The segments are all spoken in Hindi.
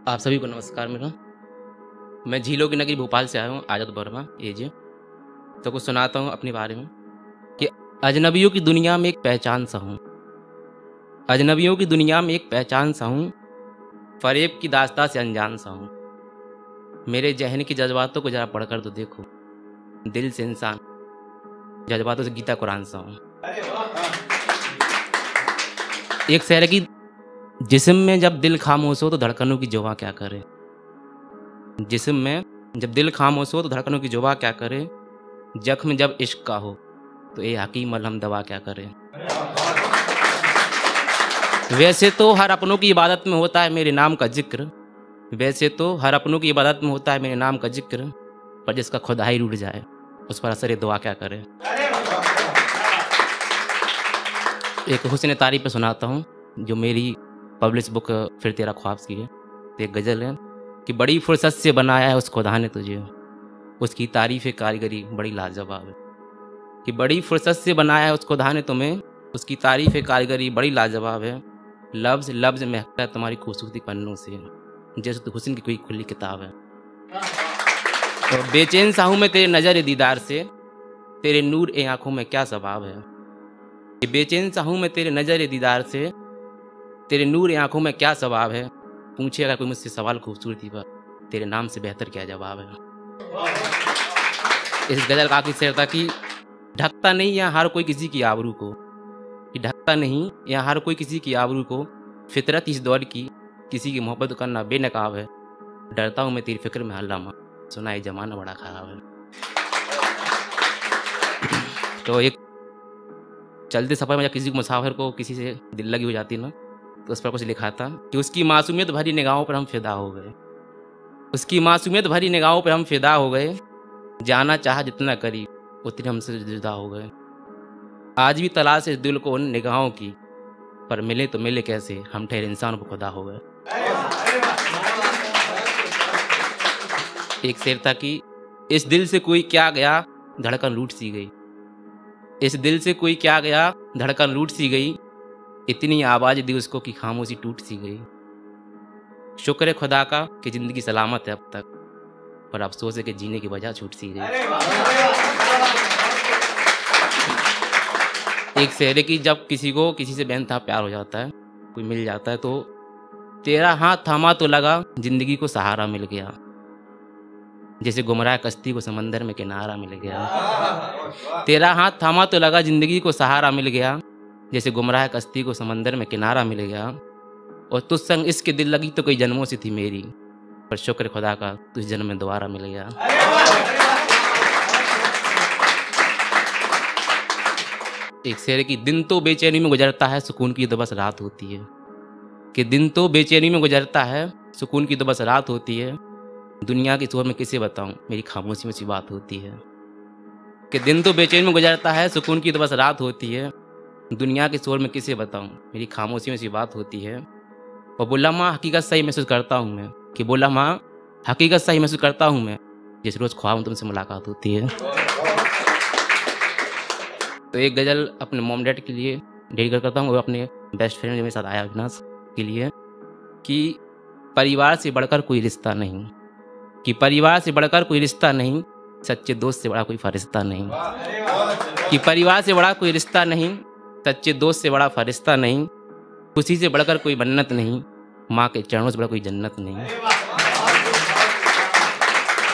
आप सभी को नमस्कार मेरा। मैं झीलों की नगरी भोपाल से आया हूँ, आज़ाद वर्मा एजे। तो कुछ सुनाता हूँ अपने बारे में कि अजनबियों की दुनिया में एक पहचान सा हूँ। अजनबियों की दुनिया में एक पहचान सा हूँ, फ़रेब की दास्तां से अनजान सा हूँ। मेरे ज़हन के जज्बातों को ज़रा पढ़कर तो देखो, दिल से इंसान, जज्बातों से गीता कुरान सा हूँ। एक शेर की जिस्म में जब दिल खामोश हो तो धड़कनों की जुबां क्या करे। जिस्म में जब दिल खामोश हो तो धड़कनों की जुबां क्या करे। जख्म जब इश्क का हो तो ए हकीम मलहम दवा क्या करे। वैसे तो हर अपनों की इबादत में होता है मेरे नाम का जिक्र। वैसे तो हर अपनों की इबादत में होता है मेरे नाम का जिक्र, पर जिसका खुदा ही रूठ जाए उस पर असर दुआ क्या करे। एक हुस्न तारीफ पे सुनाता हूँ जो मेरी पब्लिश बुक फिर तेरा ख्वाब की है। तो एक गज़ल है कि बड़ी फुर्सत से बनाया है उस खुदा ने तुझे, उसकी तारीफ़ कारीगरी बड़ी लाजवाब है। कि बड़ी फुर्सत से बनाया है उस खुदा ने तुम्हें, उसकी तारीफ़ कारीगरी बड़ी लाजवाब है। लफ्ज़ लफ्ज़ महकता है तुम्हारी खूबसूरती पन्नों से, जैसे तो हुस्न की कोई खुली किताब है। और बेचैन सा हूँ मैं तेरे नज़र दीदार से, तेरे नूर ए आँखों में क्या सवाब है। कि बेचैन सा हूँ मैं तेरे नज़र दीदार से, तेरे नूर ए आँखों में क्या सवाब है। पूछे अगर कोई मुझसे सवाल खूबसूरती पर, तेरे नाम से बेहतर क्या जवाब है। इस गज़ल का आखिरी शेर था कि ढकता नहीं यहाँ हर कोई किसी की आबरू को, कि ढकता नहीं यहाँ हर कोई किसी की आबरू को। फितरत इस दौर की किसी की मोहब्बत करना बेनकाब है। डरता हूँ मैं तेरी फिक्र में अल्लामा, सुना ये जमाना बड़ा ख़राब है। तो एक चलते सफ़र में जब किसी मुसाफिर को किसी से दिल लगी हो जाती ना, तो उस पर कुछ लिखा था कि उसकी मासूमियत भरी निगाहों पर हम फिदा हो गए। उसकी मासूमियत भरी निगाहों पर हम फिदा हो गए, जाना चाहा जितना करीब उतने हमसे जुदा हो गए। आज भी तलाश है दिल को उन निगाहों की, पर मिले तो मिले कैसे, हम ठहरे इंसान को खुदा हो गए। एक शेर था कि इस दिल से कोई क्या गया धड़कन लूट सी गई। इस दिल से कोई क्या गया धड़कन लूट सी गई, इतनी आवाज़ दी उसको कि खामोशी टूट सी गई। शुक्र है खुदा का कि ज़िंदगी सलामत है अब तक, पर अफसोस है कि जीने की वजह छूट सी गई। एक शेर है कि जब किसी को किसी से बेनतहा प्यार हो जाता है, कोई मिल जाता है, तो तेरा हाथ थामा तो लगा ज़िंदगी को सहारा मिल गया, जैसे गुमराह कश्ती को समंदर में किनारा मिल गया। तेरा हाथ थामा तो लगा ज़िंदगी को सहारा मिल गया, जैसे गुमराह कश्ती को समंदर में किनारा मिल गया। और तुझ संग इसके दिल लगी तो कई जन्मों से थी मेरी, पर शुक्र खुदा का तुझ जन्म में दोबारा मिल गया। एक शेर की दिन तो बेचैनी में गुजरता है, सुकून की तो बस रात होती है। कि दिन तो बेचैनी में गुजरता है, सुकून की तो बस रात होती है। दुनिया की शोर में किसे बताऊं, मेरी खामोशी में सी बात होती है। कि दिन तो बेचैनी में गुजरता है, सुकून की तो बस रात होती है। दुनिया के शोर में किसे बताऊं, मेरी खामोशी में सी बात होती है। और बोला माँ हकीकत सही महसूस करता हूँ मैं, कि बोला माँ हकीकत सही महसूस करता हूँ मैं, जिस रोज़ ख्वाब में तुमसे मुलाकात होती है। तो एक गज़ल अपने मॉम डैड के लिए डेडिकेट करता हूँ, और अपने बेस्ट फ्रेंड जो मेरे साथ आया अविनाश के लिए, कि परिवार से बढ़कर कोई रिश्ता नहीं, कि परिवार से बढ़कर कोई रिश्ता नहीं, सच्चे दोस्त से बड़ा कोई फरिश्ता नहीं। कि परिवार से बड़ा कोई रिश्ता नहीं, सच्चे दोस्त से बड़ा फरिश्ता नहीं। खुशी से बढ़कर कोई मन्नत नहीं, माँ के चरणों से बड़ा कोई जन्नत नहीं।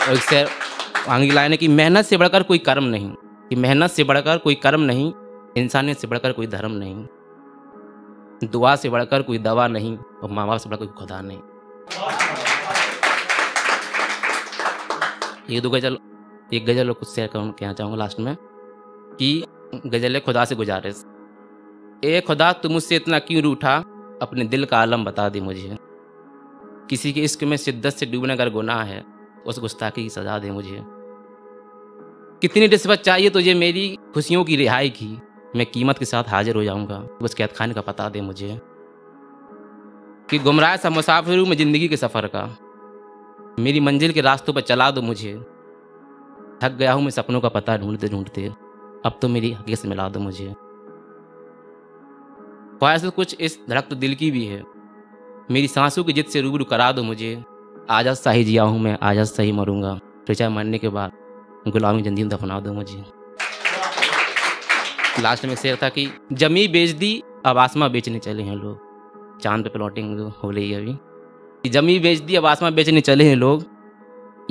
और एक शेर आगे लाइन है कि मेहनत से बढ़कर कोई कर्म नहीं, कि मेहनत से बढ़कर कोई कर्म नहीं, इंसानियत से बढ़कर कोई धर्म नहीं। दुआ से बढ़कर कोई दवा नहीं, और माँ बाप से बढ़कर कोई खुदा नहीं। ये दो गज़ल, एक गज़ल और कुछ शेयर कहना चाहूँगा लास्ट में, कि गज़ल है खुदा से गुजारिश। ए खुदा तू मुझसे इतना क्यों रूठा, अपने दिल का आलम बता दे मुझे। किसी के इश्क में शिद्दत से डूबना अगर गुनाह है, उस गुस्ताखी की सजा दे मुझे। कितनी निस्बत चाहिए तुझे मेरी खुशियों की रिहाई की, मैं कीमत के साथ हाजिर हो जाऊंगा, उस कैद खाने का पता दे मुझे। कि गुमराह सा मुसाफिर हूँ मैं ज़िंदगी के सफ़र का, मेरी मंजिल के रास्तों पर चला दो मुझे। थक गया हूँ मैं सपनों का पता ढूंढते ढूंढते, अब तो मेरी हकीकत से मिला दो मुझे। ख्वाहिश कुछ इस धड़कते दिल की भी है, मेरी सांसों की जिद से रूबरू करा दो मुझे, आज़ाद सा ही जिया हूँ मैं, आज़ाद सा ही मरूंगा, फिर चाहे मरने के बाद गुलामी ज़िंदगी में दफना दो मुझे। लास्ट में शेर था कि जमी बेच दी अब आसमां बेचने चले हैं लोग। चांद पे प्लॉटिंग हो रही है अभी कि जमी बेच दी अब आसमां बेचने चले हैं लोग,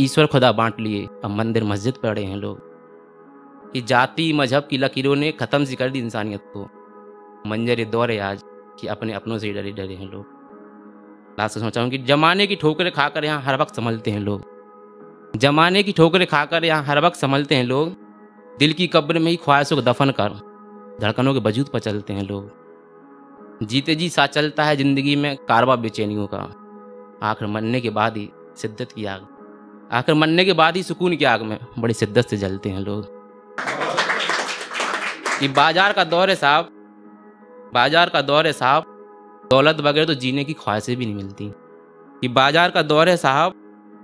ईश्वर खुदा बांट लिए अब मंदिर मस्जिद पड़े हैं लोग। कि जाति मजहब की लकीरों ने ख़त्म सी कर दी इंसानियत को, मंजर दौरे आज कि अपने अपनों से डरे डरे हैं लोग। लास्ट सोचना चाहूँ कि जमाने की ठोकरें खाकर यहाँ हर वक्त संभलते हैं लोग, जमाने की ठोकरें खाकर यहाँ हर वक्त संभलते हैं लोग, दिल की कब्र में ही ख्वाहिशों को दफन कर धड़कनों के वजूद पर चलते हैं लोग। जीते जी साथ चलता है ज़िंदगी में कारवा बेचैनियों का, आखिर मरने के बाद ही शिद्दत की आग, आखिर मरने के बाद ही सुकून की आग में बड़ी शिद्दत से जलते हैं लोग। कि बाजार का दौर है साहब, बाजार का दौर है साहब, दौलत बगैर तो जीने की ख्वाहिशें भी नहीं मिलती। कि बाजार का दौर है साहब,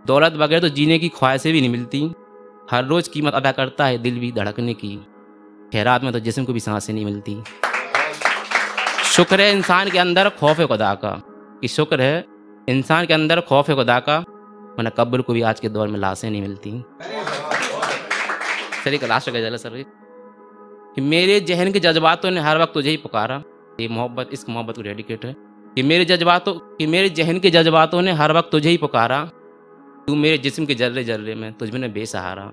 दौलत बगैर तो जीने की ख्वाहिशें भी नहीं मिलती। हर रोज़ कीमत अदा करता है दिल भी धड़कने की, खैरात में तो जिस्म को भी सांसें नहीं मिलती। शुक्र है इंसान के अंदर खौफ खुदा का, कि शुक्र है इंसान के अंदर खौफ खुदा का, वरना कब्र को भी आज के दौर में लाशें नहीं मिलती। सर एक लास्ट गज़ल है सर कि मेरे जहन के जज्बातों ने हर वक्त तुझे ही पुकारा, ये मोहब्बत इस मोहब्बत को डेडिकेट है। कि मेरे जहन के जज्बातों ने हर वक्त तुझे ही पुकारा, तू मेरे जिस्म के जर्रे जर्रे में तुझ में बेसहारा,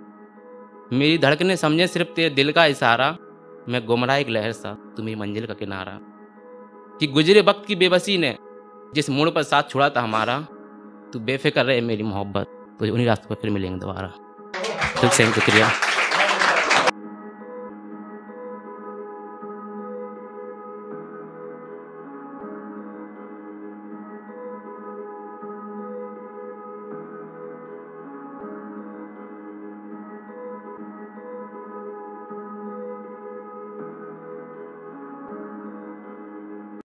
मेरी धड़कने समझे सिर्फ तेरे दिल का इशारा, मैं गुमराह एक लहर सा तू मेरी मंजिल का किनारा। कि गुजरे वक्त की बेबसी ने जिस मोड़ पर साथ छुड़ा था हमारा, तू बेफिक्र रहे मेरी मोहब्बत, तुझे उन्हीं रास्तों पर फिर मिलेंगे दोबारा। शुक्रिया।